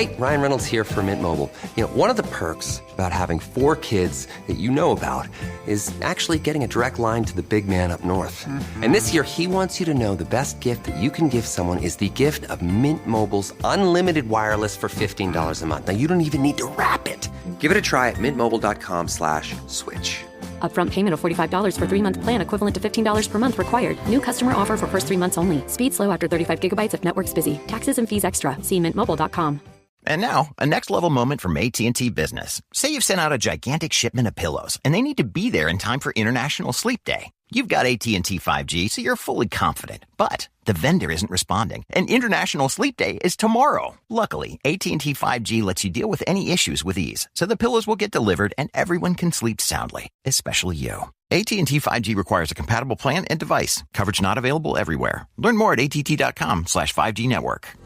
Hey, Ryan Reynolds here for Mint Mobile. You know, one of the perks about having 4 kids that you know about is actually getting a direct line to the big man up north. And this year, he wants you to know the best gift that you can give someone is the gift of Mint Mobile's unlimited wireless for $15 a month. Now, you don't even need to wrap it. Give it a try at mintmobile.com/switch. Upfront payment of $45 for 3-month plan equivalent to $15 per month required. New customer offer for first 3 months only. Speed slow after 35 gigabytes if network's busy. Taxes and fees extra. See mintmobile.com. And now, a next-level moment from AT&T Business. Say you've sent out a gigantic shipment of pillows, and they need to be there in time for International Sleep Day. You've got AT&T 5G, so you're fully confident. But the vendor isn't responding, and International Sleep Day is tomorrow. Luckily, AT&T 5G lets you deal with any issues with ease, so the pillows will get delivered and everyone can sleep soundly, especially you. AT&T 5G requires a compatible plan and device. Coverage not available everywhere. Learn more at att.com/5G network.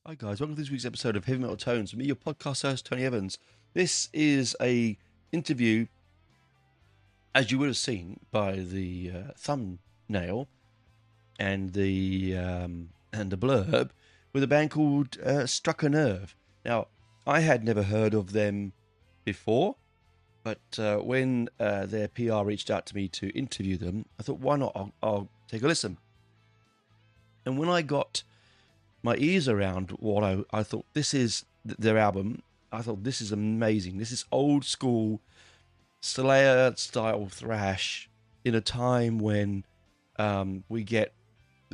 Hi guys, welcome to this week's episode of Heavy Metal Tones. With me, your podcast host, Tony Evans. This is a interview, as you would have seen by the thumbnail and the blurb, with a band called Struck a Nerve. Now, I had never heard of them before, but when their PR reached out to me to interview them, I thought, why not? I'll take a listen. And when I got my ears around what I thought this is their album, I thought this is amazing. This is old school Slayer style thrash in a time when we get,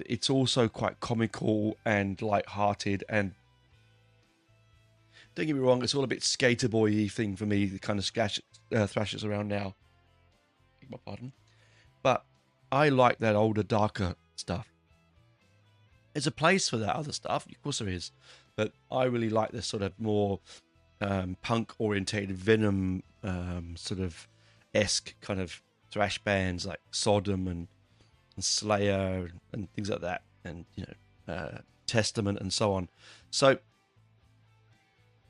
it's also quite comical and light-hearted, and don't get me wrong, it's all a bit skater boy-y thing for me, the kind of thrash that's around now. Beg my pardon. But I like that older, darker stuff. There's a place for that other stuff, of course there is, but I really like this sort of more punk-orientated Venom sort of esque kind of thrash bands like Sodom and Slayer and things like that, and Testament and so on. So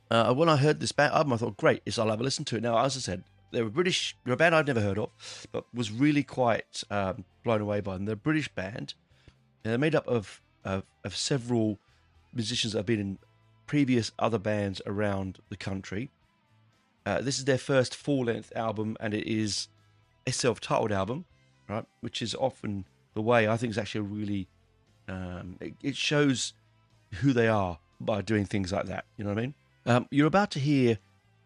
when I heard this album, I thought, great, I'll have a listen to it. Now, as I said, they're a band I'd never heard of, but was really quite blown away by them. They're a British band, and they're made up of several musicians that have been in previous other bands around the country. This is their first full-length album, and it is a self-titled album, right? Which is often the way. I think it's actually really it shows who they are by doing things like that. You know what I mean? You're about to hear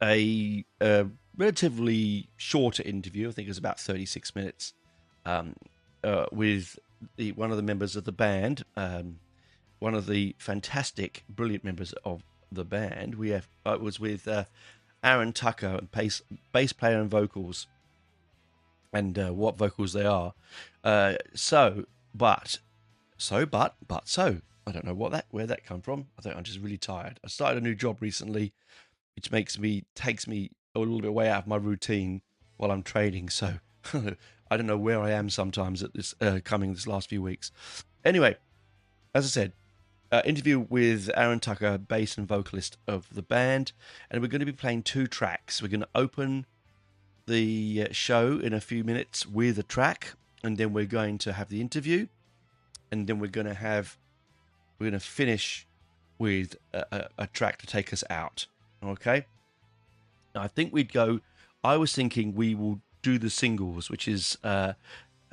a relatively shorter interview. I think it's about 36 minutes with one of the members of the band, one of the fantastic, brilliant members of the band. It was with Aarran Tucker, bass player and vocals, and what vocals they are. So, I don't know where that come from. I think I'm just really tired. I started a new job recently, which takes me a little bit away out of my routine while I'm training. So I don't know where I am sometimes at this this last few weeks. Anyway, as I said, interview with Aarran Tucker, bass and vocalist of the band, and we're going to be playing 2 tracks. We're going to open the show in a few minutes with a track, and then we're going to have the interview, and then we're going to finish with a track to take us out. Okay. Now, I was thinking we will do the singles, which is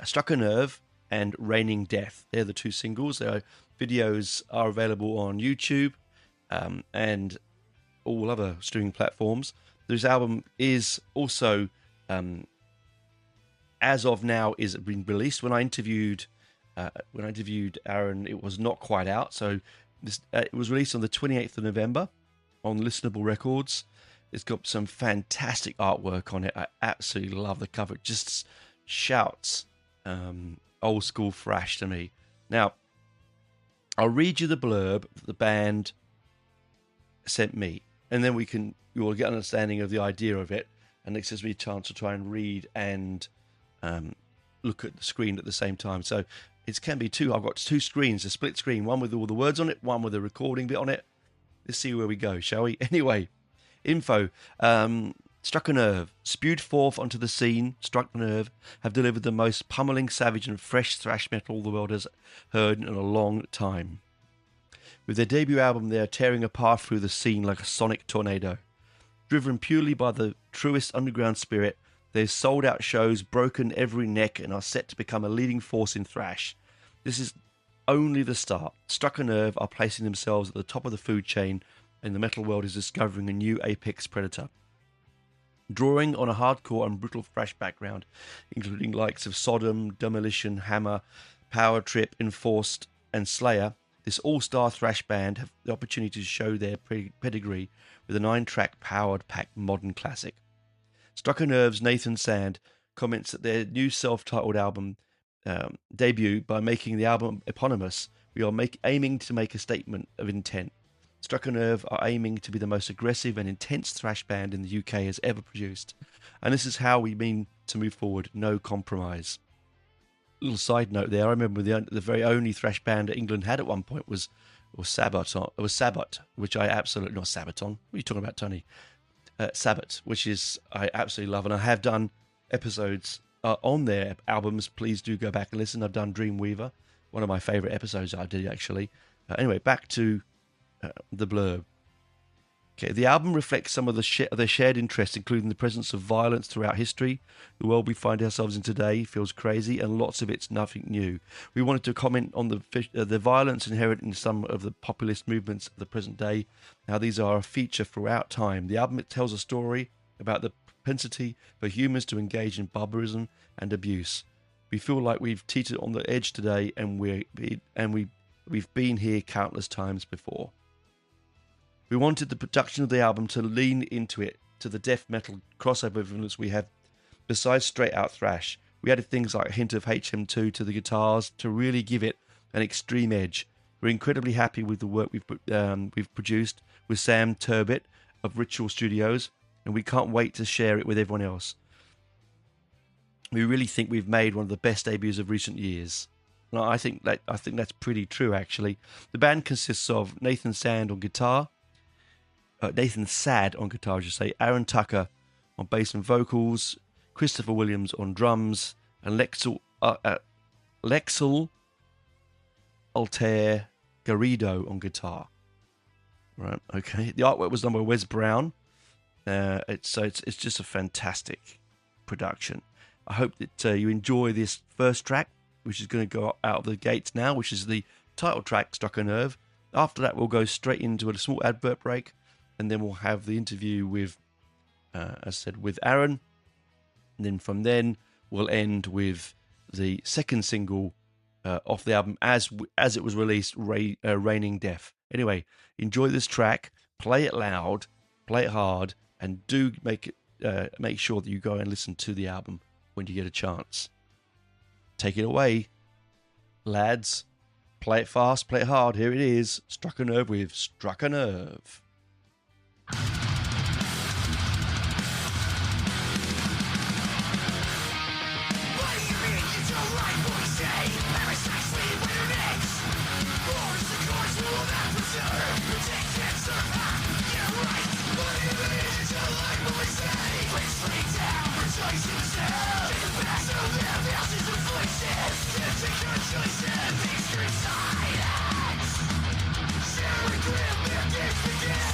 Struck a Nerve and Raining Death. They're the 2 singles. Their videos are available on YouTube and all other streaming platforms. This album is also, as of now, is being released. When I interviewed Aarran, it was not quite out. So it was released on the 28th of November on Listenable Records. It's got some fantastic artwork on it. I absolutely love the cover. It just shouts old school thrash to me. Now, I'll read you the blurb that the band sent me, and then you will get an understanding of the idea of it, and it gives me a chance to try and read and look at the screen at the same time. So it can be two. I've got two screens, a split screen, one with all the words on it, one with a recording bit on it. Let's see where we go, shall we? Anyway, info. Struck a Nerve, spewed forth onto the scene. Struck a Nerve have delivered the most pummeling, savage and fresh thrash metal the world has heard in a long time. With their debut album, they are tearing a path through the scene like a sonic tornado. Driven purely by the truest underground spirit, they've sold out shows, broken every neck, and are set to become a leading force in thrash. This is only the start. Struck a Nerve are placing themselves at the top of the food chain, and the metal world is discovering a new apex predator. Drawing on a hardcore and brutal thrash background, including likes of Sodom, Demolition, Hammer, Power Trip, Enforced, and Slayer, this all-star thrash band have the opportunity to show their pedigree with a 9-track powered-packed modern classic. Struck a Nerve's Nathan Sand comments that their new self-titled album debut by making the album eponymous, we are aiming to make a statement of intent. Struck a Nerve are aiming to be the most aggressive and intense thrash band in the UK has ever produced, and this is how we mean to move forward, no compromise. Little side note there, I remember the very only thrash band that England had at one point was Sabaton. It was Sabbat, which I absolutely... Not Sabaton. What are you talking about, Tony? Sabbat, which is I absolutely love, and I have done episodes on their albums. Please do go back and listen. I've done Dreamweaver, one of my favourite episodes I did, actually. Anyway, back to the blurb. Okay, the album reflects some of their shared interests, including the presence of violence throughout history. The world we find ourselves in today feels crazy, and lots of it's nothing new. We wanted to comment on the violence inherent in some of the populist movements of the present day, how these are a feature throughout time. The album tells a story about the propensity for humans to engage in barbarism and abuse. We feel like we've teetered on the edge today, and we've been here countless times before. We wanted the production of the album to lean into it, to the death metal crossover influence we have. Besides straight out thrash, we added things like a hint of HM2 to the guitars to really give it an extreme edge. We're incredibly happy with the work we've produced with Sam Turbett of Ritual Studios, and we can't wait to share it with everyone else. We really think we've made one of the best debuts of recent years. And I think that's pretty true, actually. The band consists of Nathan Sad on guitar, I should say, Aarran Tucker on bass and vocals, Christopher Williams on drums, and Lexel Altair Garrido on guitar. Right, okay. The artwork was done by Wes Brown. It's just a fantastic production. I hope that you enjoy this first track, which is going to go out of the gates now, which is the title track, Struck a Nerve. After that, we'll go straight into a small advert break, and then we'll have the interview with, as I said, with Aarran. And then from then, we'll end with the second single off the album as it was released, Raining Death. Anyway, enjoy this track, play it loud, play it hard, and do make sure that you go and listen to the album when you get a chance. Take it away, lads. Play it fast, play it hard. Here it is, Struck a Nerve with Struck a Nerve. Sharing grim, their games begin.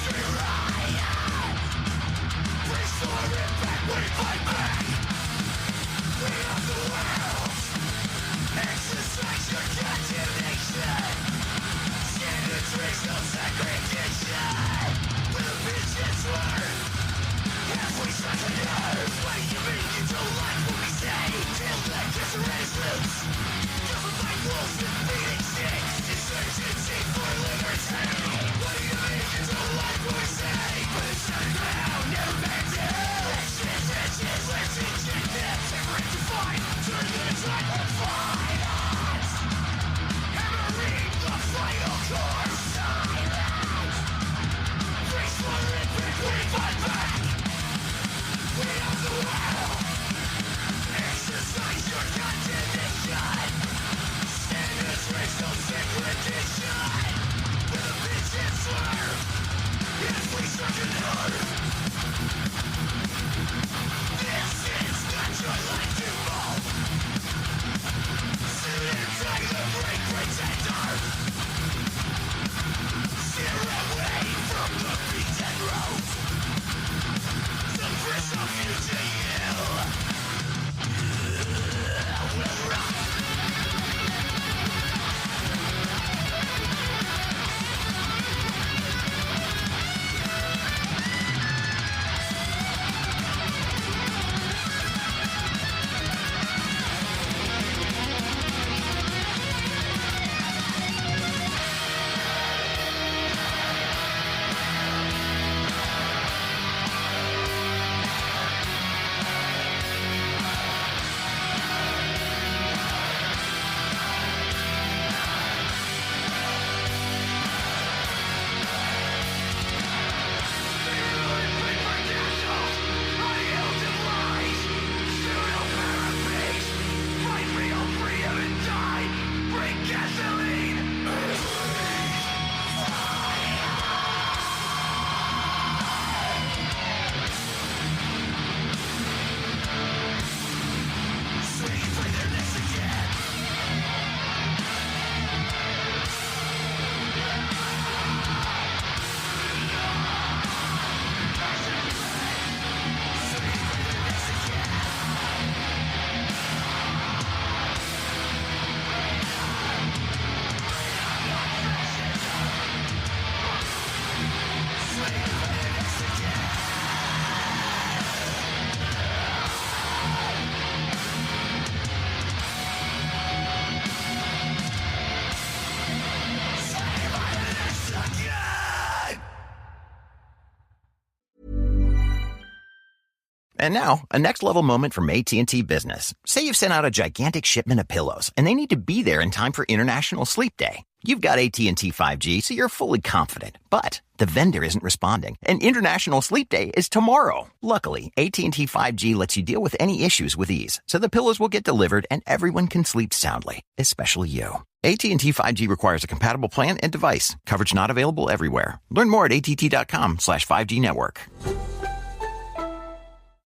And now, a next-level moment from AT&T Business. Say you've sent out a gigantic shipment of pillows, and they need to be there in time for International Sleep Day. You've got AT&T 5G, so you're fully confident. But the vendor isn't responding, and International Sleep Day is tomorrow. Luckily, AT&T 5G lets you deal with any issues with ease, so the pillows will get delivered and everyone can sleep soundly, especially you. AT&T 5G requires a compatible plan and device. Coverage not available everywhere. Learn more at att.com/5G network.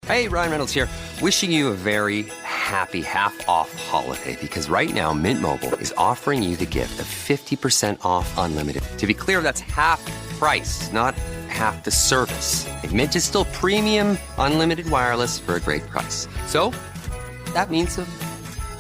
Hey, Ryan Reynolds here. Wishing you a very happy half-off holiday because right now Mint Mobile is offering you the gift of 50% off unlimited. To be clear, that's half price, not half the service. And Mint is still premium unlimited wireless for a great price. So that means a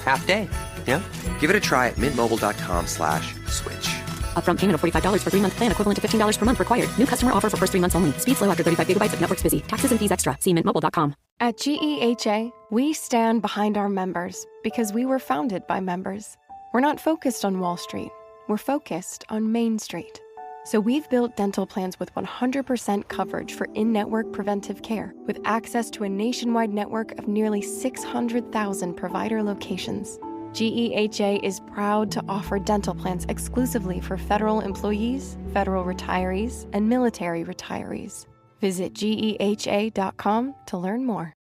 half day. Yeah? Give it a try at mintmobile.com/switch. Upfront payment of $45 for 3-month plan, equivalent to $15 per month required. New customer offer for first 3 months only. Speed slow after 35 gigabytes if network's busy. Taxes and fees extra. See mintmobile.com. At GEHA, we stand behind our members because we were founded by members. We're not focused on Wall Street. We're focused on Main Street. So we've built dental plans with 100% coverage for in-network preventive care, with access to a nationwide network of nearly 600,000 provider locations. GEHA is proud to offer dental plans exclusively for federal employees, federal retirees, and military retirees. Visit GEHA.com to learn more.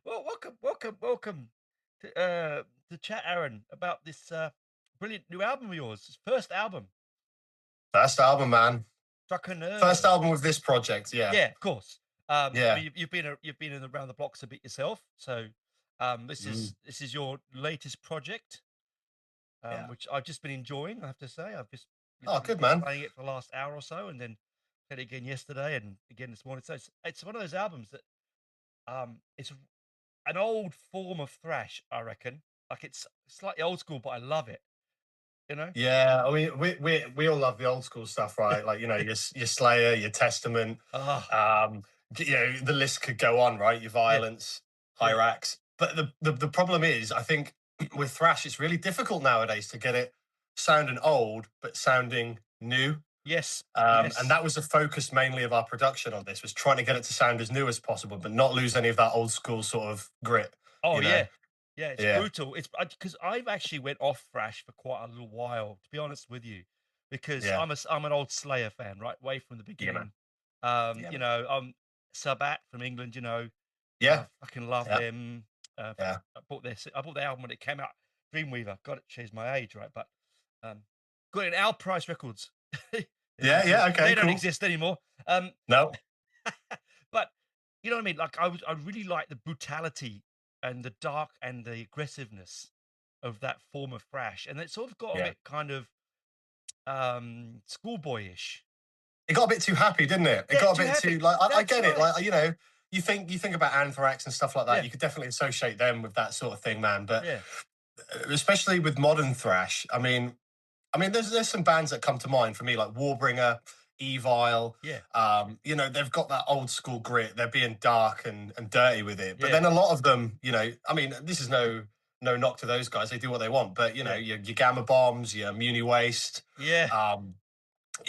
Well, welcome to chat, Aaron, about this brilliant new album of yours. It's first album. First album, man. Drucker. First album with this project, yeah. Yeah, of course. Yeah. I mean, you've been in around the blocks a bit yourself, so this is your latest project, Yeah. which I've just been enjoying. I have to say, I've just Good, been man. playing it for the last hour or so, and then played it again yesterday and again this morning. So it's one of those albums that it's an old form of thrash, I reckon. Like it's slightly old school, but I love it. You know? Yeah, I mean, we all love the old school stuff, right? Like, you know, your Slayer, your Testament, you know, the list could go on, right? Your Violence, Hyrax. But the problem is, I think with thrash, it's really difficult nowadays to get it sounding old, but sounding new. Yes. And that was the focus mainly of our production on this, was trying to get it to sound as new as possible, but not lose any of that old school sort of grit. Oh, you know? yeah. Yeah, it's brutal. It's because I've actually went off thrash for quite a little while, to be honest with you, because I'm an old Slayer fan, right, way from the beginning. You know, Sabbath from England, you know. Yeah, I fucking love them. I bought their album when it came out. Dreamweaver. God, it shows my age, right? But got it in Al Price Records. Okay. They don't cool. exist anymore. No. But you know what I mean? Like I really like the brutality and the dark and the aggressiveness of that form of thrash, and it sort of got a bit kind of schoolboyish. It got a bit too happy, didn't it? It got a bit too like I get it. Like, you know, you think about Anthrax and stuff like that. You could definitely associate them with that sort of thing, man. But especially with modern thrash, I mean, there's some bands that come to mind for me, like Warbringer, Evil. You know, they've got that old school grit. They're being dark and dirty with it. But then a lot of them, you know, I mean, this is no knock to those guys. They do what they want. But you know, your Gamma Bombs, your Muni Waste. You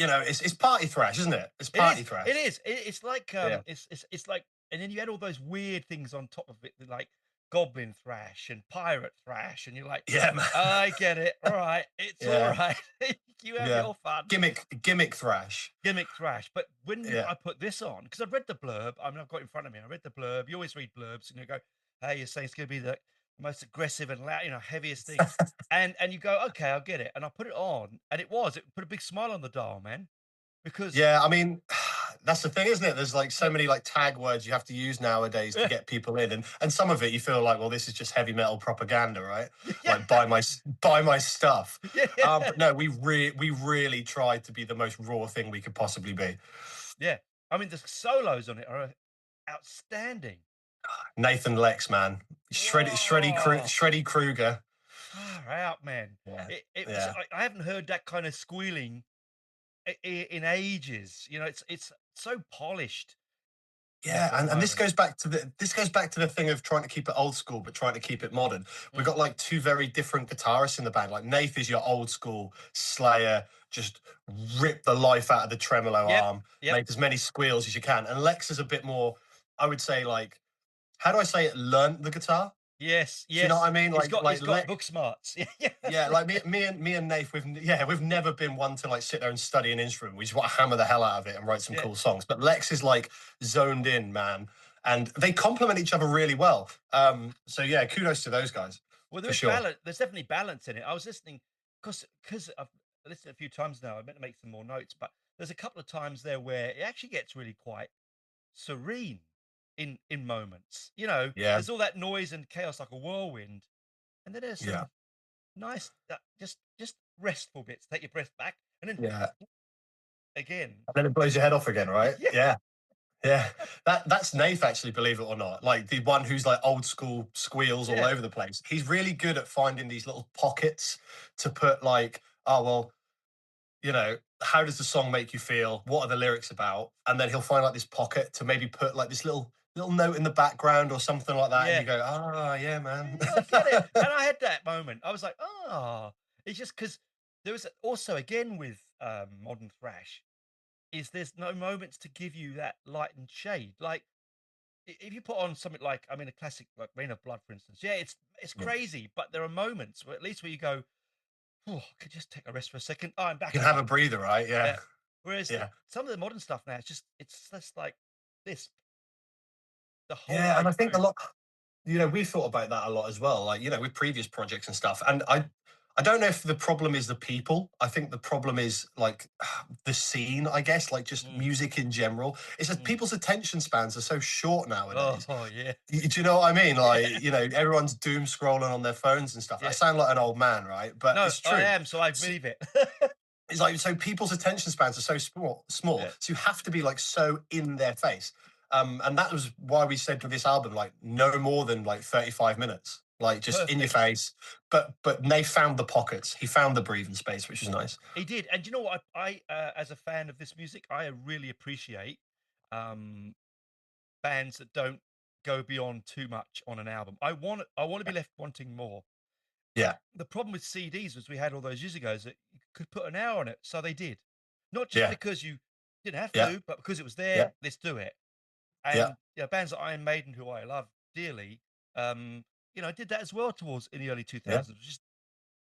know, it's party thrash, isn't it? It's party thrash. It is. It's like it's like, and then you add all those weird things on top of it, like goblin thrash and pirate thrash, and you're like, man. I get it. All right, it's all right. You have your fun. Gimmick thrash. But when I put this on, because I've read the blurb, I mean, I've got it in front of me. I read the blurb. You always read blurbs, and you go, "Hey, you're saying it's going to be the most aggressive and loud, you know, heaviest thing," and you go, "Okay, I'll get it." And I put it on, and it put a big smile on the dial, man. Because I mean, that's the thing, isn't it? There's like so many like tag words you have to use nowadays to get people in, and some of it you feel like, well, this is just heavy metal propaganda, right? Like buy my stuff. But no, we really tried to be the most raw thing we could possibly be. Yeah, I mean, the solos on it are outstanding. Nathan Lex, man, Shreddy Krueger. Far out, man. I haven't heard that kind of squealing in ages. You know, it's so polished. Yeah, and this goes back to the thing of trying to keep it old school but trying to keep it modern. We've got like two very different guitarists in the band. Like Nath is your old school Slayer, just rip the life out of the tremolo arm, make as many squeals as you can. And Lex is a bit more, I would say, like, how do I say it? Learned the guitar. Yes, Do you know what I mean? He's got book smarts. Yeah, like me and Nath, we've never been one to like sit there and study an instrument. We just want to hammer the hell out of it and write some cool songs. But Lex is like zoned in, man, and they complement each other really well. So yeah, kudos to those guys. Well, there's balance. There's definitely balance in it. I was listening because I've listened a few times now. I meant to make some more notes, but there's a couple of times there where it actually gets really quite serene in moments. You know, there's all that noise and chaos like a whirlwind, and then there's some nice just restful bits. Take your breath back, and then again, and then it blows your head off again, right? Yeah. That's Nath, actually, believe it or not. Like the one who's like old school squeals all over the place. He's really good at finding these little pockets to put like, oh well, you know, how does the song make you feel? What are the lyrics about? And then he'll find like this pocket to maybe put like this little note in the background or something like that. And you go, oh yeah, man. I get it. And I had that moment. I was like, it's just because there was also, again, with modern thrash, is there's no moments to give you that light and shade. Like if you put on something like, I mean, a classic like Rain of Blood, for instance, it's crazy, but there are moments where at least where you go, oh, I could just take a rest for a second. Oh, I'm back. You can have a breather, right? Yeah. Whereas some of the modern stuff now, it's just like this. The whole and I think a lot, you know, we've thought about that a lot as well, like, you know, with previous projects and stuff. And I don't know if the problem is the people. I think the problem is like the scene, I guess, like just music in general. It's just people's attention spans are so short nowadays. Oh yeah. Do you know what I mean? Like, you know, everyone's doom scrolling on their phones and stuff. I sound like an old man, right? But no, it's true. I am, so I believe it. It's like, so people's attention spans are so small. So you have to be like so in their face. And that was why we said with this album, like no more than like 35 minutes, like just in your face. But Nate found the pockets. He found the breathing space, which was nice. He did. And you know what? I as a fan of this music, I really appreciate bands that don't go beyond too much on an album. I want to be left wanting more. Yeah. The problem with CDs was we had all those years ago is that you could put an hour on it. So they did. Not just because you didn't have to, but because it was there, let's do it. And you know, bands like Iron Maiden, who I love dearly, you know, did that as well towards in the early 2000s. It was just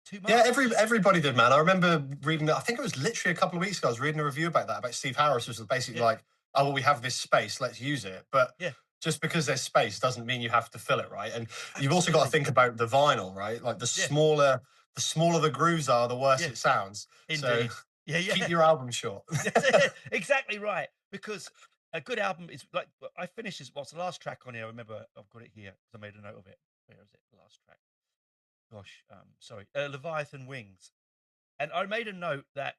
too much. Yeah, everybody did, man. I remember reading, I think it was literally a couple of weeks ago, I was reading a review about that, about Steve Harris, which was basically like, oh, well, we have this space, let's use it. But just because there's space doesn't mean you have to fill it, right? And you've also got to think about the vinyl, right? Like the smaller the grooves are, the worse it sounds. Indeed. So keep your album short. Exactly right. Because a good album is like, I finished this, what's the last track on here? I remember I've got it here because I made a note of it. Where is it? The last track. Gosh, sorry. Leviathan Wings. And I made a note that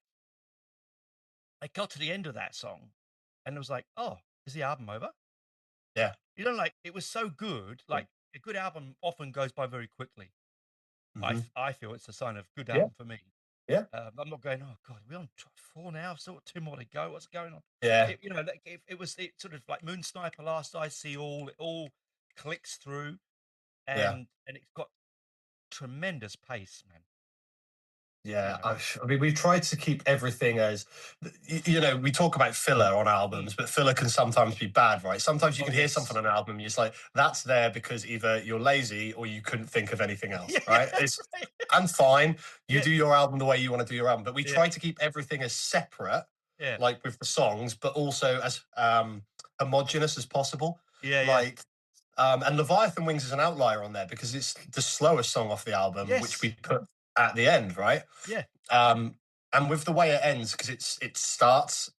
I got to the end of that song and it was like, oh, is the album over? Yeah. You know, like it was so good. Like a good album often goes by very quickly. I feel it's a sign of good album for me. Yeah. I'm not going, oh God, we're on track 4 now. I've still got 2 more to go. What's going on? Yeah. You know, like, it sort of like Moon Sniper, Last I See All, it all clicks through and it's got tremendous pace, man. Yeah, I mean, we've tried to keep everything as, you know, we talk about filler on albums, but filler can sometimes be bad, right? Sometimes you can hear something on an album and you're just like, that's there because either you're lazy or you couldn't think of anything else, right? And fine, you do your album the way you want to do your album, but we try to keep everything as separate, like with the songs, but also as homogenous as possible. Like, and Leviathan Wings is an outlier on there because it's the slowest song off the album, which we put at the end, right? And with the way it ends, because it starts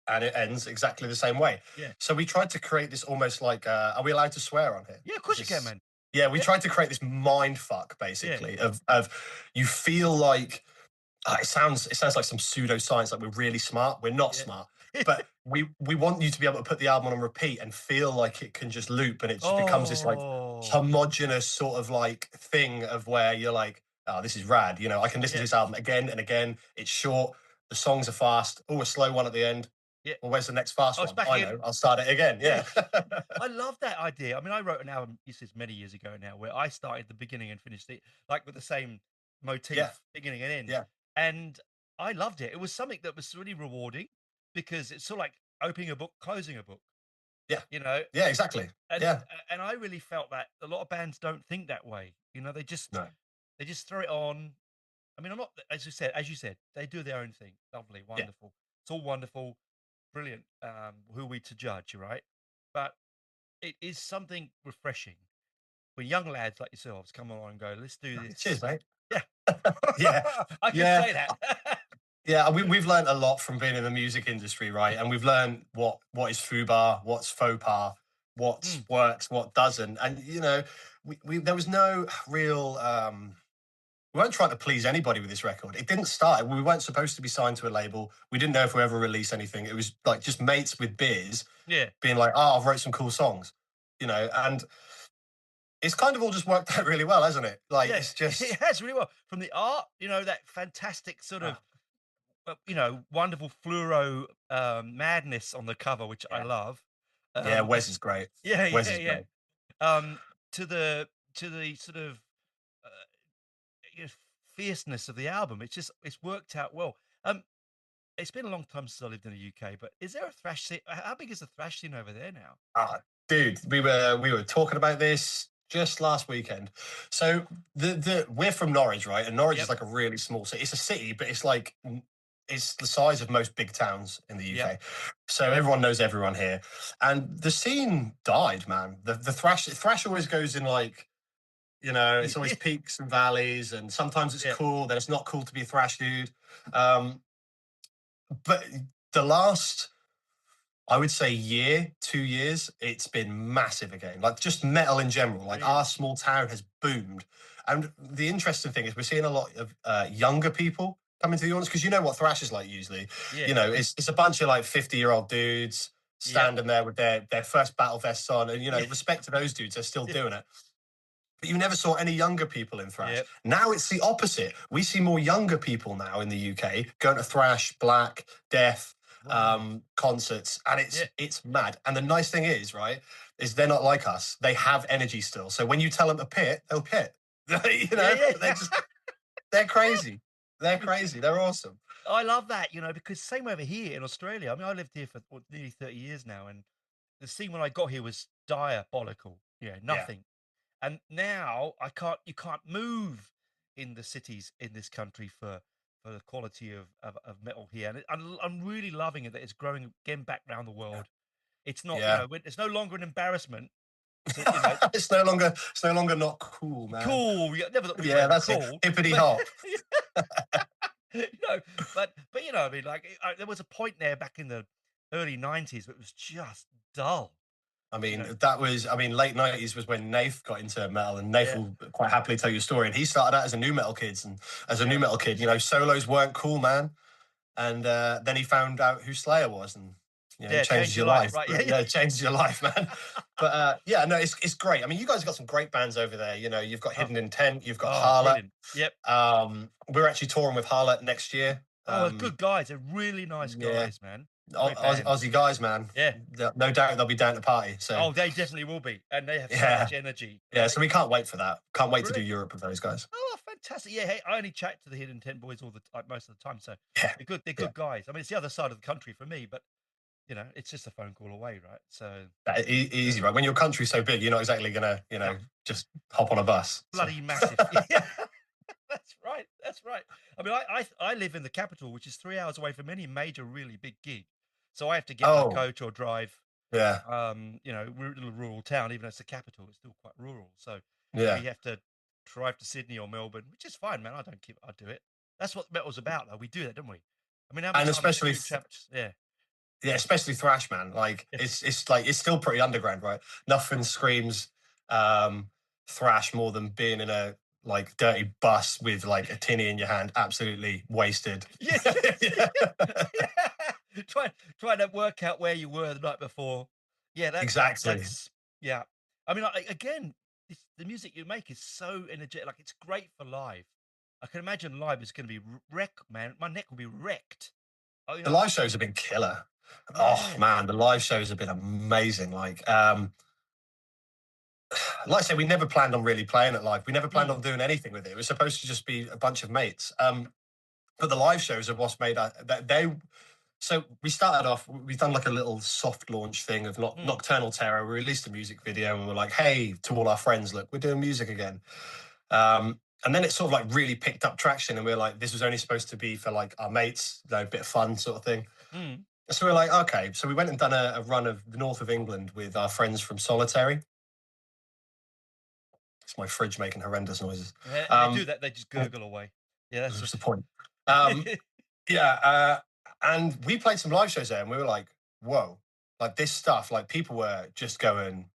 and it ends exactly the same way. So we tried to create this almost like, are we allowed to swear on here? Yeah, of course you can, man. Yeah, we tried to create this mind fuck, basically, of you feel like, it sounds like some pseudoscience, like we're really smart. We're not smart. But we want you to be able to put the album on repeat and feel like it can just loop and it just becomes this like homogenous sort of like thing of where you're like, oh, this is rad. You know, I can listen to this album again and again. It's short. The songs are fast. Oh, a slow one at the end. Yeah. Well, where's the next fast Oh, it's one? back I in. know. I'll start it again. Yeah. I love that idea. I mean, I wrote an album, this is many years ago now, where I started the beginning and finished it like with the same motif, Yeah. beginning and end. Yeah. And I loved it. It was something that was really rewarding because it's sort of like opening a book, closing a book. Yeah. You know? Yeah, exactly. And, Yeah. and I really felt that a lot of bands don't think that way. You know, they just throw it on. I mean, I'm not, as you said, they do their own thing. Lovely, wonderful. It's all wonderful, brilliant. Who are we to judge, right? But it is something refreshing when young lads like yourselves come along and go, let's do this. Cheers, mate. Yeah. Yeah. I can say that. Yeah, we've learned a lot from being in the music industry, right? And we've learned what is foobar, what's faux pas, what works, what doesn't. And, you know, we there was no real... we weren't trying to please anybody with this record. It didn't start. We weren't supposed to be signed to a label. We didn't know if we ever release anything. It was like just mates with beers being like, oh, I've wrote some cool songs, you know, and it's kind of all just worked out really well, hasn't it? Like, it's just... It has really well. From the art, you know, that fantastic sort of, you know, wonderful fluoro madness on the cover, which I love. Yeah, Wes is great. Wes is great. To the sort of fierceness of the album, it's worked out well. It's been a long time since I lived in the UK, but is there a thrash scene? How big is the thrash scene over there now? Dude, we were talking about this just last weekend. So we're from Norwich, right? And Norwich is like a really small city. It's a city, but it's like it's the size of most big towns in the UK. So everyone knows everyone here. And the scene died, man. The thrash always goes in like, you know, it's always peaks and valleys, and sometimes it's cool, then it's not cool to be a thrash dude. But the last, I would say 2 years, it's been massive again. Like just metal in general. Like our small town has boomed. And the interesting thing is we're seeing a lot of younger people coming to the audience, because you know what thrash is like usually. You know, it's a bunch of like 50-year-old dudes standing there with their first battle vests on, and, you know, respect to those dudes, they're still doing it. But you never saw any younger people in thrash. Now it's the opposite. We see more younger people now in the UK going to thrash, black, death, concerts, and it's mad. And the nice thing is, right, is they're not like us. They have energy still. So when you tell them to pit, they'll pit. You know, they're crazy. They're crazy. They're awesome. I love that, you know, because same over here in Australia. I mean, I lived here for nearly 30 years now, and the scene when I got here was diabolical. Yeah, nothing. And now you can't move in the cities in this country for the quality of metal here. And I'm really loving it that it's growing again back around the world. It's not, you know, it's no longer an embarrassment. To, you know, it's no longer not cool, man. Cool. Never thought that's cool. It. Hippity hop. You know, but you know, I mean, like there was a point there back in the early 90s, but it was just dull. I mean, late 90s was when Nath got into metal, and Nath will quite happily tell you a story. And he started out as a new metal kid, you know, solos weren't cool, man. And then he found out who Slayer was, and you know, changes your life. Right? It changes your life, man. But it's great. I mean, you guys have got some great bands over there. You know, you've got Hidden Intent, you've got Harlot. Brilliant. We're actually touring with Harlot next year. Good guys. They're really nice guys, man. Aussie guys, man. Yeah. No doubt they'll be down to party. So. They definitely will be. And they have so much energy. Yeah, so we can't wait for that. Can't wait to do Europe with those guys. Oh, fantastic. Yeah, hey, I only chat to the Hidden Intent boys most of the time. So they're good guys. I mean, it's the other side of the country for me, but you know, it's just a phone call away, right? So easy, right? When your country's so big, you're not exactly gonna, you know, just hop on a bus. Bloody massive. That's right. I mean, I live in the capital, which is 3 hours away from any major, really big gig. So I have to get my coach or drive. Yeah. You know, little rural town, even though it's the capital, it's still quite rural. So we have to drive to Sydney or Melbourne, which is fine, man. I do it. That's what metal's about, though. We do that, don't we? I mean, and especially especially thrash, man. Like it's still pretty underground, right? Nothing screams thrash more than being in a like dirty bus with like a tinny in your hand, absolutely wasted. Trying to work out where you were the night before. Exactly. I mean, again, the music you make is so energetic. Like, it's great for live. I can imagine live is going to be wrecked, man. My neck will be wrecked. Oh, The live shows have been killer. Oh man, the live shows have been amazing. Like I say, we never planned on really playing it live. We never planned on doing anything with it. It was supposed to just be a bunch of mates. But the live shows are what's made that they. So we started off. We've done like a little soft launch thing of Nocturnal Terror. We released a music video, and we're like, "Hey," to all our friends, "Look, we're doing music again." And then it sort of like really picked up traction, and we were like, "This was only supposed to be for like our mates, you know, a bit of fun sort of thing." So we're like, "Okay." So we went and done a run of the north of England with our friends from Solitary. It's my fridge making horrendous noises. Yeah, they do that. They just gurgle away. Yeah, that's the point. And we played some live shows there, and we were like, "Whoa!" Like this stuff, like people were just going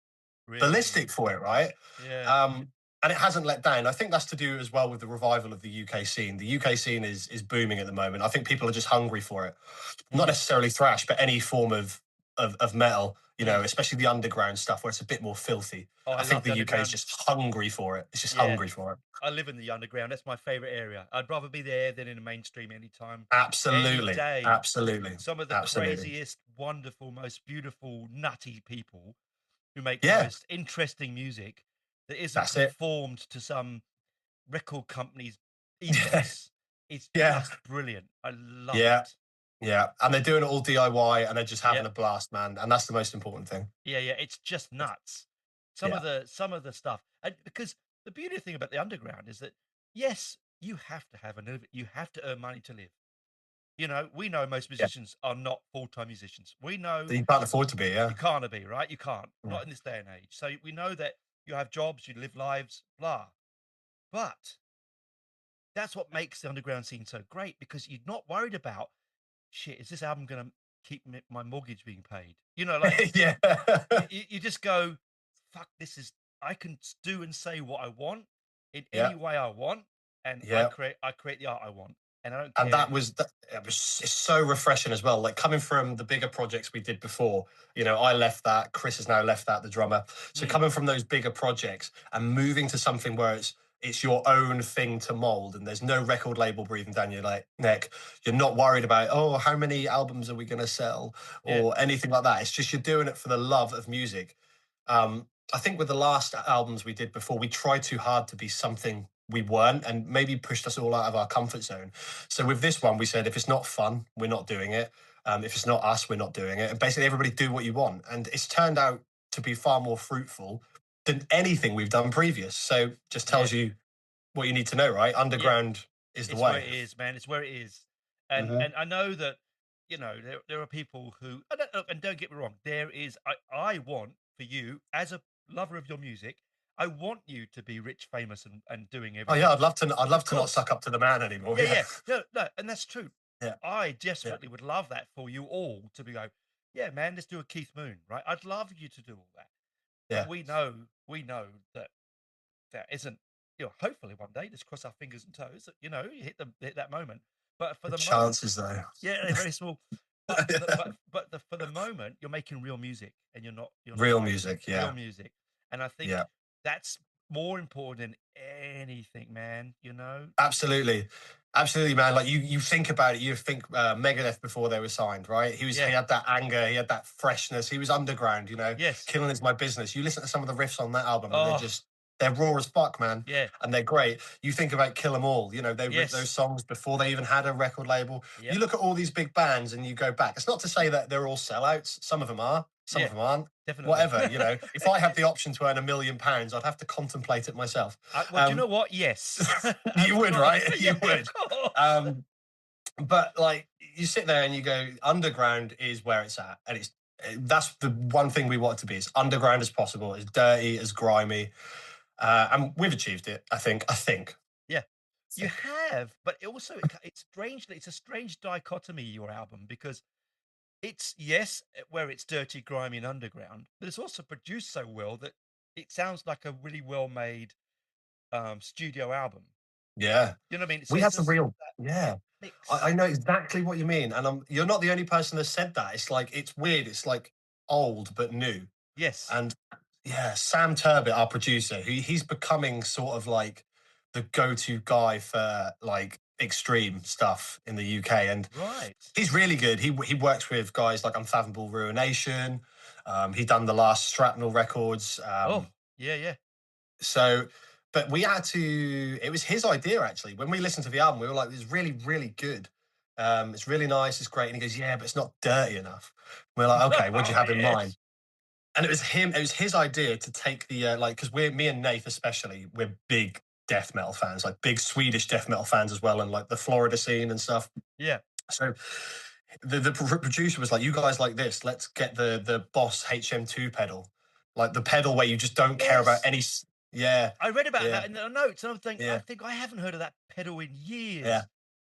ballistic for it, right? Yeah. And it hasn't let down. I think that's to do as well with the revival of the UK scene. The UK scene is booming at the moment. I think people are just hungry for it. Not necessarily thrash, but any form of metal, you know, especially the underground stuff where it's a bit more filthy. Oh, I think the UK is just hungry for it. It's just hungry for it. I live in the underground. That's my favorite area. I'd rather be there than in the mainstream anytime. Absolutely. Any day. Absolutely. Some of the craziest, wonderful, most beautiful, nutty people who make the most interesting music that isn't conformed to some record company's ethos. It's just brilliant. I love it. Yeah, and they're doing it all DIY, and they're just having a blast, man. And that's the most important thing. Yeah, it's just nuts. Some of the stuff, and because the beauty thing about the underground is that yes, you have to have you have to earn money to live. You know, we know most musicians are not full-time musicians. We know you can't afford to be. Yeah, you can't be, right? You can't, not in this day and age. So we know that you have jobs, you live lives, blah. But that's what makes the underground scene so great, because you're not worried about, shit, is this album going to keep my mortgage being paid? You know, like, you just go, fuck, I can do and say what I want in any way I want. And I create the art I want. And I don't care. And it's so refreshing as well. Like coming from the bigger projects we did before, you know, I left that, Chris has now left that, the drummer. So coming from those bigger projects and moving to something where it's your own thing to mold, and there's no record label breathing down your neck. You're not worried about, how many albums are we going to sell or anything like that. It's just you're doing it for the love of music. I think with the last albums we did before, we tried too hard to be something we weren't, and maybe pushed us all out of our comfort zone. So with this one, we said, if it's not fun, we're not doing it. If it's not us, we're not doing it. And basically everybody do what you want. And it's turned out to be far more fruitful than anything we've done previous. So just tells you what you need to know, right? Underground is the way. It's where it is, man. It's where it is. And and I know that, you know, there are people who, and don't get me wrong, I want for you, as a lover of your music, I want you to be rich, famous, and doing everything. Oh yeah, I'd love to not suck up to the man anymore. No, and that's true. Yeah. I desperately would love that for you all to be yeah, man, let's do a Keith Moon, right? I'd love you to do all that. Yeah. But we know that isn't, you know, hopefully one day, just cross our fingers and toes, that, you know, you hit that moment. But for the chances though. Yeah, they're very small. But for the moment, you're making real music, and you're not real music, real music. And I think that's more important than anything, man, you know? Absolutely, man. Like you think about it, you think Megadeth before they were signed, right? He had that anger, he had that freshness, he was underground, you know? Yes. Killing Is My Business. You listen to some of the riffs on that album, and they're raw as fuck, man. Yeah. And they're great. You think about Kill 'Em All, you know, they wrote those songs before they even had a record label. Yep. You look at all these big bands and you go back. It's not to say that they're all sellouts. Some of them are, some of them aren't. Definitely. Whatever, you know. If I had the option to earn £1 million, I'd have to contemplate it myself. Well, do you know what? Yes. You would, right? You would. But like, you sit there and you go, underground is where it's at. And that's the one thing we want it to be, as underground as possible, as dirty, as grimy. And we've achieved it, I think. Yeah, you have, but it's a strange dichotomy, your album, because it's where it's dirty, grimy, and underground, but it's also produced so well that it sounds like a really well made studio album. Yeah, you know what I mean. We have the real I know exactly what you mean, and you're not the only person that said that. It's like, it's weird. It's like old but new. Yes, and. Yeah, Sam Turbett, our producer, he's becoming sort of like the go-to guy for like extreme stuff in the UK, and Right. he's really good. He works with guys like Unfathomable Ruination. He done the last Shrapnel records. Oh, yeah. So, but we had to. It was his idea actually. When we listened to the album, we were like, "It's really, really good. It's really nice. It's great." And he goes, "Yeah, but it's not dirty enough." We're like, "Okay, what do you have in mind?" And it was him. It was his idea to take the like, because me and Nath especially, we're big death metal fans, like big Swedish death metal fans as well, and like the Florida scene and stuff. Yeah. So the producer was like, "You guys like this? Let's get the Boss HM2 pedal, like the pedal where you just don't care about any." Yeah, I read about yeah. that in the notes, and I'm thinking, Yeah. I think I haven't heard of that pedal in years. Yeah.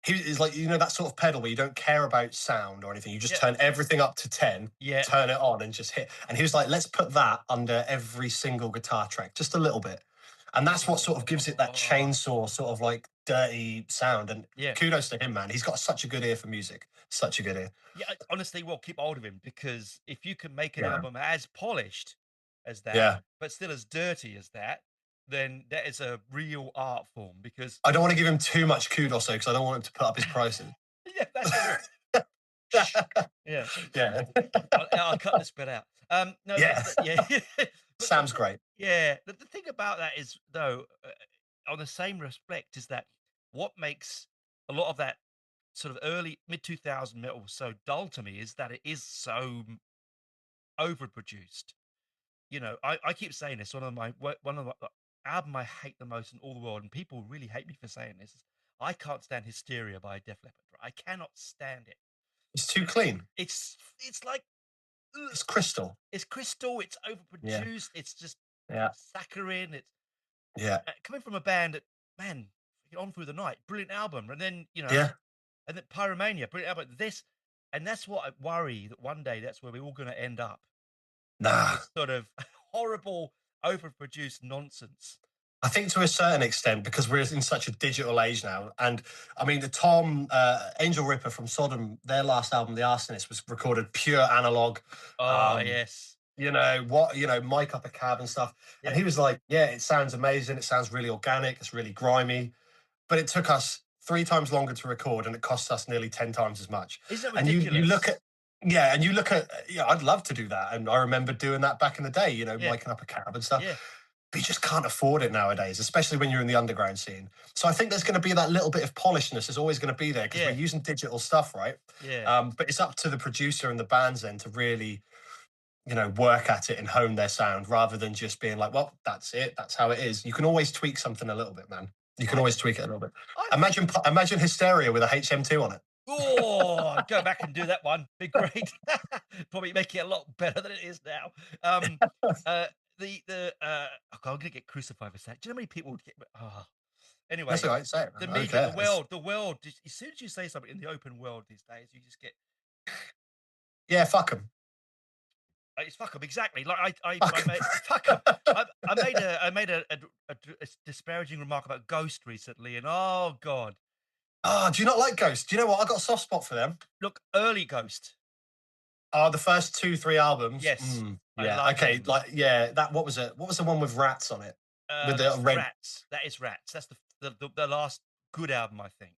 He's like, you know, that sort of pedal where you don't care about sound or anything. You just turn everything up to 10, turn it on and just hit. And he was like, let's put that under every single guitar track, just a little bit. And that's what sort of gives it that chainsaw sort of like dirty sound. And kudos to him, man. He's got such a good ear for music. Such a good ear. Yeah, honestly, well, keep hold of him, because if you can make an album as polished as that, but still as dirty as that, then that is a real art form. Because I don't want to give him too much kudos though, because I don't want him to put up his prices. Yeah, that's true. Yeah. I'll cut this bit out. No, yeah. Sam's great. Yeah. The thing about that is, though, on the same respect, is that what makes a lot of that sort of early mid-2000 metal so dull to me is that it is so overproduced. You know, I keep saying this. One of the album I hate the most in all the world, and people really hate me for saying this, is I can't stand Hysteria by Def Leppard. I cannot stand it. It's too clean. It's like it's crystal. It's crystal. It's overproduced. It's just saccharine. It's coming from a band that, man, On Through the Night, brilliant album, and then and then Pyromania, brilliant album. And that's what I worry, that one day that's where we're all going to end up. Nah, this sort of horrible, overproduced nonsense. I think to a certain extent, because we're in such a digital age now. And I mean, the Angel Ripper from Sodom, their last album, The Arsonist, was recorded pure analog. Oh, yes. You know, mic up a cab and stuff. Yeah. And he was like, yeah, it sounds amazing. It sounds really organic. It's really grimy. But it took us 3 times longer to record, and it cost us nearly 10 times as much. Isn't it ridiculous? And you look at, and you look at, I'd love to do that. And I remember doing that back in the day, micing up a cab and stuff. Yeah. But you just can't afford it nowadays, especially when you're in the underground scene. So I think there's going to be that little bit of polishness is always going to be there, because we're using digital stuff, right? Yeah. But it's up to the producer and the bands then to really, work at it and hone their sound, rather than just being like, well, that's it. That's how it is. You can always tweak something a little bit, man. You can always tweak it a little bit. Imagine Hysteria with a HM2 on it. Oh, I'd go back and do that one. Be great. Probably make it a lot better than it is now. I'm gonna get crucified for that. Do you know how many people would get? Anyway, that's all right. Say it, the media, the world. As soon as you say something in the open world these days, you just get. Yeah, fuck them. It's fuck them, exactly. Like I made fuck them. I made a disparaging remark about Ghost recently, and oh god. Oh, do you not like Ghost? Do you know what? I got a soft spot for them. Look, early Ghost. Oh, the first 2-3 albums. Yes. Yeah. Okay. Them. That. What was it? What was the one with rats on it? With the Rats. That is Rats. That's the last good album, I think.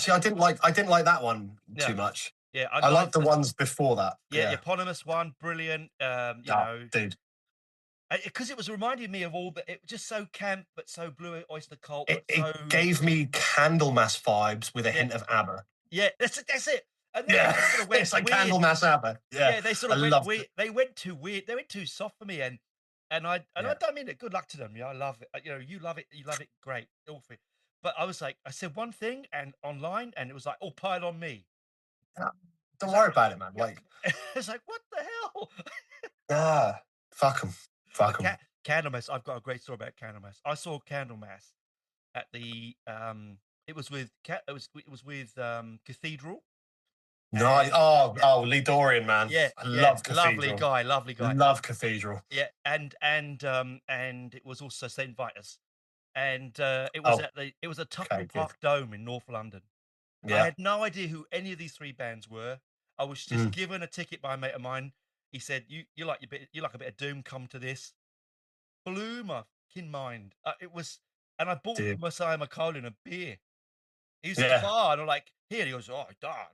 See, I didn't like that one too much. Yeah, I liked the ones before that. Yeah, the eponymous one, brilliant. Dude. Because it was reminding me of all that. It was just so camp, but so Blue Oyster Cult. It gave me Candlemass vibes with a hint of ABBA. Yeah, that's it. And sort of it's like weird. Candlemass ABBA. Yeah, they sort of went weird. They went too weird. They went too soft for me, and I don't mean it. Good luck to them. Yeah, I love it. You love it. You love it. Great. All for you. But I was like, I said one thing and online, and it was like, oh, pile on me. Yeah. Don't worry about it, man. Like, it's like, what the hell? Fuck them. Fuck them. Candlemass. I've got a great story about Candlemass. I saw Candlemass at the. It was with Cathedral. Nice. Oh, Lee Dorian, man. Yeah, I love Cathedral. Lovely guy. Love Cathedral. Yeah, and it was also St. Vitus, and it was at Tufnell Park Dome in North London. Yeah. I had no idea who any of these 3 bands were. I was just given a ticket by a mate of mine. He said, "You like a bit of Doom? Come to this." Blew my fucking mind. It was and I bought Dude. Messiah McCollin a beer. He was at Yeah. the bar, and I'm like, here. And he goes, oh, God.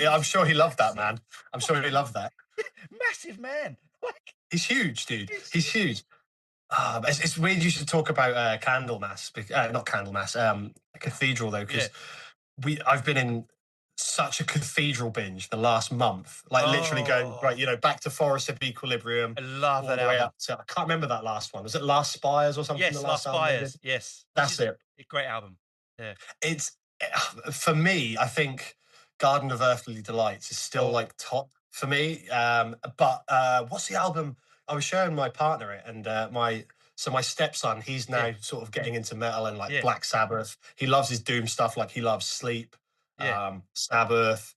Yeah, I'm sure he loved that, man. I'm sure he loved that. Massive man. Like, He's huge, dude. He's huge. It's weird you should talk about Candlemas, not Candlemas, Cathedral though, because I've been in such a cathedral binge the last month, like literally going right, back to Forest of Equilibrium. I love all that the way album. up to, I can't remember that last one. Was it Last Spires or something? Yes, the Last album they Spires. did? Yes, That's it. A great album. Yeah, It's for me. I think Garden of Earthly Delights is still like top for me. But what's the album? I was showing my partner it, and my stepson, he's now sort of getting into metal and like Black Sabbath. He loves his doom stuff, like he loves Sleep, Sabbath,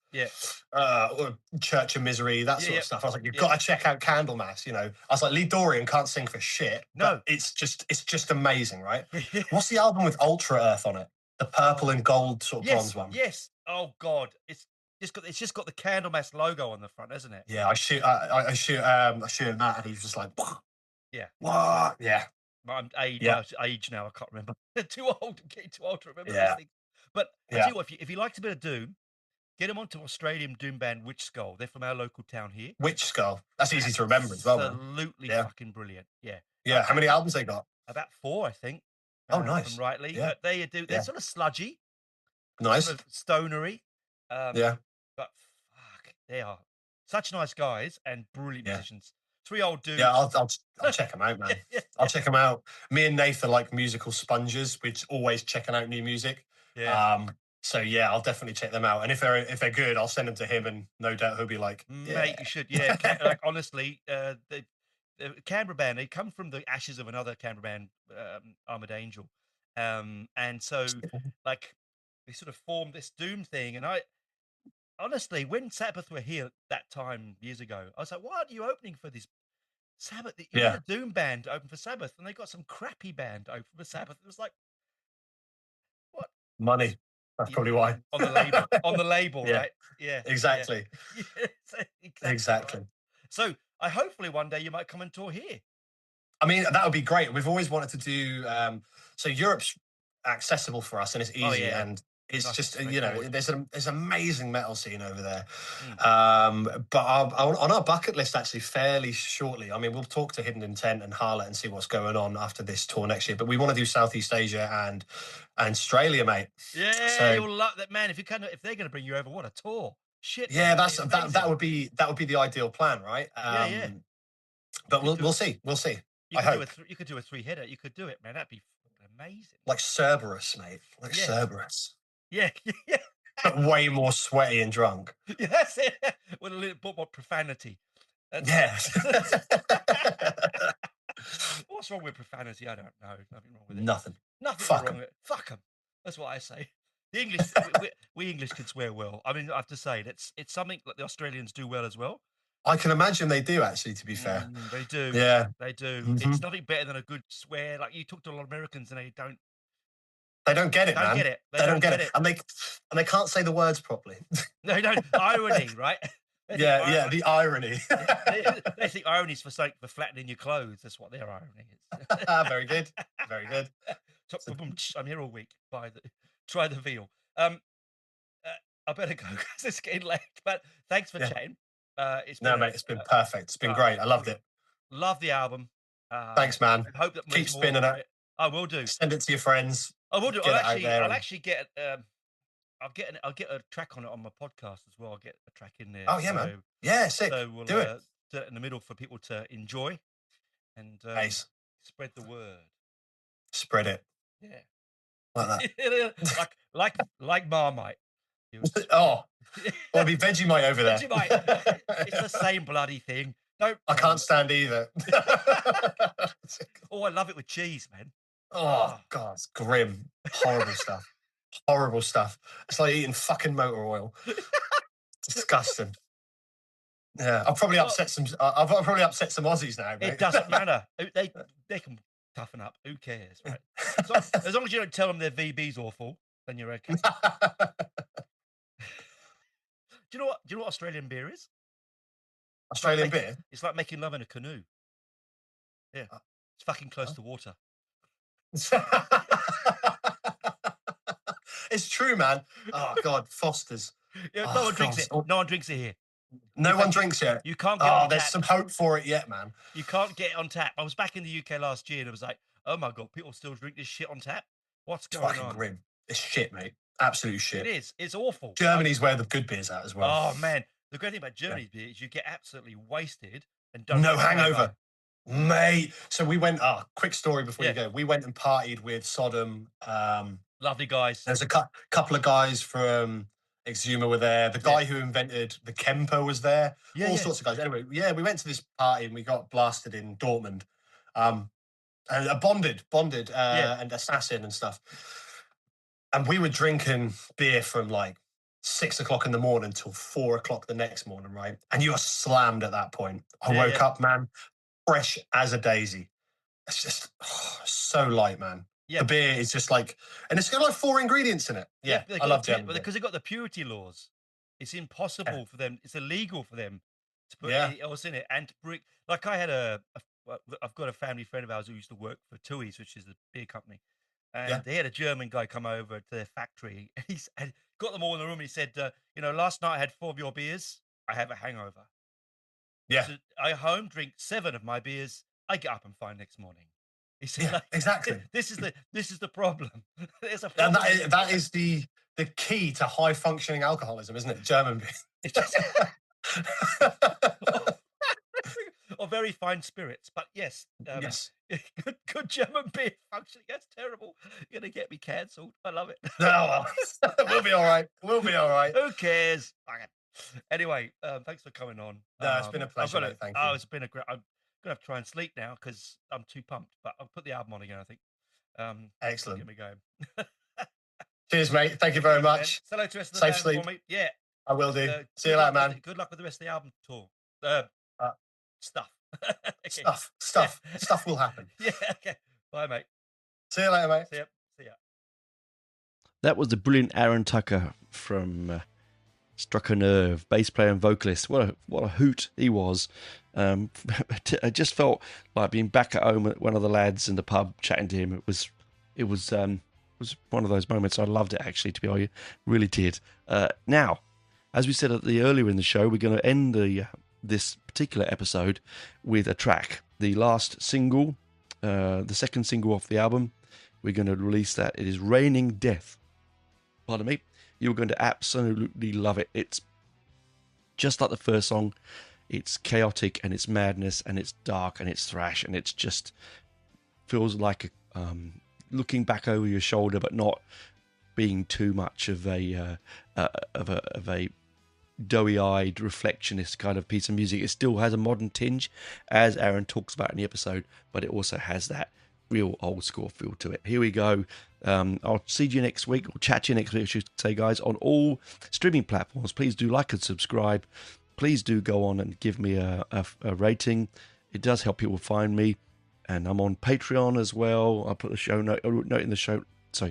or Church of Misery, that sort of stuff. I was like, you've got to check out Candlemas. I was like, Lee Dorian can't sing for shit. No, but it's just amazing, right? What's the album with Ultra Earth on it? The purple and gold sort of bronze one. Yes. Oh God, it's just got the Candlemas logo on the front, hasn't it? Yeah, I shoot him that, and he's just like, yeah, what? Yeah. I'm age now. I can't remember. Too old. I'm getting too old to remember these things. But I tell you what, if you liked a bit of doom, get them onto Australian doom band Witch Skull. They're from our local town here. Witch Skull. That's easy to remember as well, man. Absolutely fucking brilliant. Yeah. Yeah. How many albums they got? About 4, I think. Oh, nice. Rightly. Yeah. They're sort of sludgy. Nice. Sort of stonery. Yeah. But fuck, they are such nice guys and brilliant musicians. 3 old dudes. Yeah, I'll check them out, man. I'll check them out. Me and Nath are like musical sponges. We're always checking out new music. Yeah. So yeah, I'll definitely check them out. And if they're good, I'll send them to him, and no doubt he'll be like, mate, you should. Yeah. Like, honestly, the Canberra band, they come from the ashes of another Canberra band, Armored Angel, and so like they sort of formed this doom thing. And I honestly, when Sabbath were here that time years ago, I was like, why aren't you opening for this Sabbath? You need a doom band to open for Sabbath, and they got some crappy band to open for Sabbath. It was like, what? Money. That's probably why. On the label, Yeah. right? Yeah. Exactly. Yeah. Exactly. Right. So hopefully one day you might come and tour here. I mean, that would be great. We've always wanted to do. So Europe's accessible for us, and it's easy, and it's nice, just there's an amazing metal scene over there. But on our bucket list, actually, fairly shortly. I mean, we'll talk to Hidden Intent and Harlot and see what's going on after this tour next year. But we want to do Southeast Asia and Australia, mate. Yeah, so, you'll love that, man. If they're going to bring you over, what a tour! Shit. Yeah, that would be the ideal plan, right? But we'll see. We'll see. I hope you could do a 3-header. You could do it, man. That'd be amazing. Like Cerberus, mate. Like Cerberus. Yeah. But way more sweaty and drunk. Yeah, that's it. With a little bit more profanity. Yes. What's wrong with profanity? I don't know. Nothing wrong with it. Nothing. Fuck wrong with it. Fuck them. That's what I say. The English, we English can swear well. I mean, I have to say it's something that the Australians do well as well. I can imagine they do, actually, to be fair. They do. Yeah. They do. Mm-hmm. It's nothing better than a good swear. Like, you talk to a lot of Americans and they don't get it, man. They don't get it. And they can't say the words properly. No, irony, right? The irony. They think irony is for flattening your clothes. That's what their irony is. Very good. Very good. I'm here all week. Try the veal. I better go because it's getting late. But thanks for chatting. It's been perfect. It's been great. I loved it. Love the album. Thanks, man. I hope that keep spinning it. I will do. Send it to your friends. I will do. I'll actually get. I'll get a track on it on my podcast as well. I'll get a track in there. Oh yeah, man. Yeah, sick. So we'll do it in the middle for people to enjoy and spread the word. Spread it. Yeah. Like that. like Marmite. Oh, well, be Vegemite over there. Vegemite. It's the same bloody thing. No, I can't stand either. Oh, I love it with cheese, man. Oh God, it's grim. Horrible stuff. Horrible stuff. It's like eating fucking motor oil. Disgusting. Yeah, I'll probably upset some Aussies now, mate. It doesn't matter. They can toughen up. Who cares, right? As long as you don't tell them their VB's awful, then you're okay. Do you know what Australian beer is? Australian beer? It's like making love in a canoe. Yeah. It's fucking close to water. It's true, man. Oh God, Foster's. Yeah, Oh, no one drinks God. it. No one drinks it here. No one drinks it. You can't get it on there's tap. some hope for it yet, man. You can't get it on tap. I was back in the UK last year and I was like, oh my God, people still drink this shit on tap? What's It's going fucking on? grim. It's shit, mate. Absolute shit. It is. It's awful. Germany's where the good beer's at as well. Oh, man. The great thing about Germany's beer is you get absolutely wasted and don't No get hangover. Mate. So we went, quick story before you go. We went and partied with Sodom. Lovely guys. There's a couple of guys from Exuma were there. The guy who invented the Kemper was there. All sorts of guys. Anyway, we went to this party and we got blasted in Dortmund. And bonded and assassin and stuff. And we were drinking beer from like 6 o'clock in the morning till 4 o'clock the next morning, right? And you are slammed at that point. I woke up, man, fresh as a daisy. It's just so light, man. Yeah. The beer is just like, and it's got like 4 ingredients in it. Yeah, I love German beer. Because they've got the purity laws. It's impossible for them. It's illegal for them to put anything else in it. And to bring, like I had I've got a family friend of ours who used to work for TUI's, which is the beer company. And they had a German guy come over to their factory and got them all in the room. And he said, last night I had 4 of your beers. I have a hangover. Yeah. So I home drink 7 of my beers. I get up and fine next morning. He said, exactly. This is the problem. There's a and problem. that is the key to high functioning alcoholism, isn't it? German beer. It's just or very fine spirits, but yes, good German beer functioning. That's terrible. You're gonna get me cancelled. I love it. No, we'll be all right. We'll be all right. Who cares? Anyway, thanks for coming on. No, it's been a pleasure. Mate. Thank you. It's been a great. I'm gonna have to try and sleep now because I'm too pumped. But I'll put the album on again. I think. Excellent. Get me going. Cheers, mate. Thank you very much. Say hello to the rest of the Safe band sleep. for me. Yeah, I will do. See you later, man. Good luck with the rest of the album tour. Stuff. Okay. Stuff will happen. Yeah. Okay. Bye, mate. See you later, mate. See ya. That was the brilliant Aarran Tucker from Struck a Nerve, bass player and vocalist. What a hoot he was. I just felt like being back at home with one of the lads in the pub chatting to him. It was one of those moments. I loved it, actually, to be honest. Really did. Now, as we said earlier in the show, we're going to end this particular episode with a track. The last single, the second single off the album, we're going to release that. It is Raining Death. Pardon me. You're going to absolutely love it. It's just like the first song. It's chaotic and it's madness and it's dark and it's thrash and it's just feels like looking back over your shoulder, but not being too much of a doughy-eyed reflectionist kind of piece of music. It still has a modern tinge, as Aarran talks about in the episode, but it also has that real old school feel to it. Here we go. I'll see you next week, or chat to you next week, I should say, guys, on all streaming platforms. Please do like and subscribe. Please do go on and give me a rating. It does help people find me. And I'm on Patreon as well. I'll put a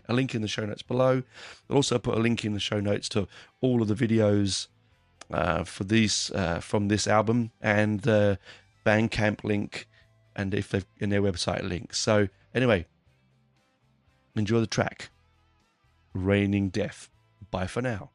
link in the show notes below. I'll also put a link in the show notes to all of the videos for these from this album, and the Bandcamp link, and if they've in their website link. So anyway, enjoy the track, Raining Death. Bye for now.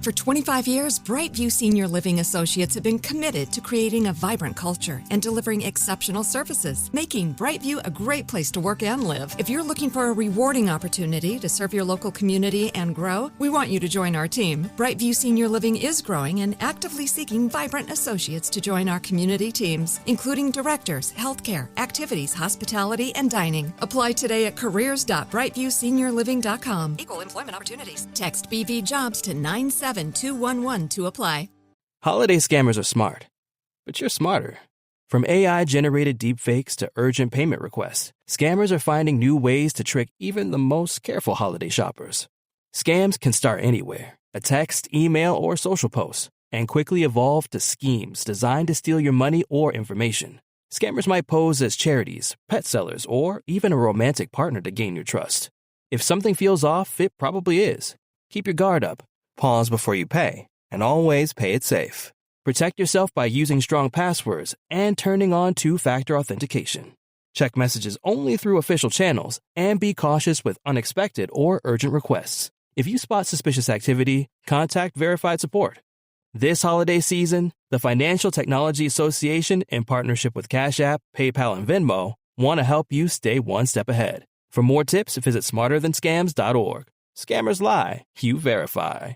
For 25 years, Brightview Senior Living Associates have been committed to creating a vibrant culture and delivering exceptional services, making Brightview a great place to work and live. If you're looking for a rewarding opportunity to serve your local community and grow, we want you to join our team. Brightview Senior Living is growing and actively seeking vibrant associates to join our community teams, including directors, healthcare, activities, hospitality, and dining. Apply today at careers.brightviewseniorliving.com. Equal employment opportunities. Text BV Jobs to 97211 to apply. Holiday scammers are smart, but you're smarter. From AI-generated deepfakes to urgent payment requests, scammers are finding new ways to trick even the most careful holiday shoppers. Scams can start anywhere, a text, email, or social post, and quickly evolve to schemes designed to steal your money or information. Scammers might pose as charities, pet sellers, or even a romantic partner to gain your trust. If something feels off, it probably is. Keep your guard up. Pause before you pay, and always pay it safe. Protect yourself by using strong passwords and turning on two-factor authentication. Check messages only through official channels and be cautious with unexpected or urgent requests. If you spot suspicious activity, contact verified support. This holiday season, the Financial Technology Association, in partnership with Cash App, PayPal, and Venmo, want to help you stay one step ahead. For more tips, visit smarterthanscams.org. Scammers lie, you verify.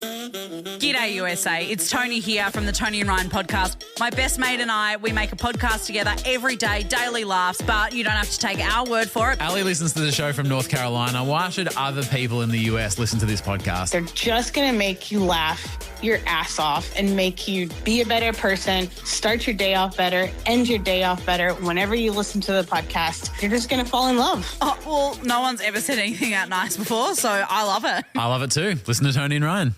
G'day USA, it's Tony here from the Tony and Ryan podcast. My best mate and I, we make a podcast together every day, daily laughs, but you don't have to take our word for it. Ali listens to the show from North Carolina. Why should other people in the US listen to this podcast? They're just going to make you laugh your ass off and make you be a better person, start your day off better, end your day off better. Whenever you listen to the podcast, you're just going to fall in love. Oh, well, no one's ever said anything that nice before, so I love it. I love it too. Listen to Tony and Ryan.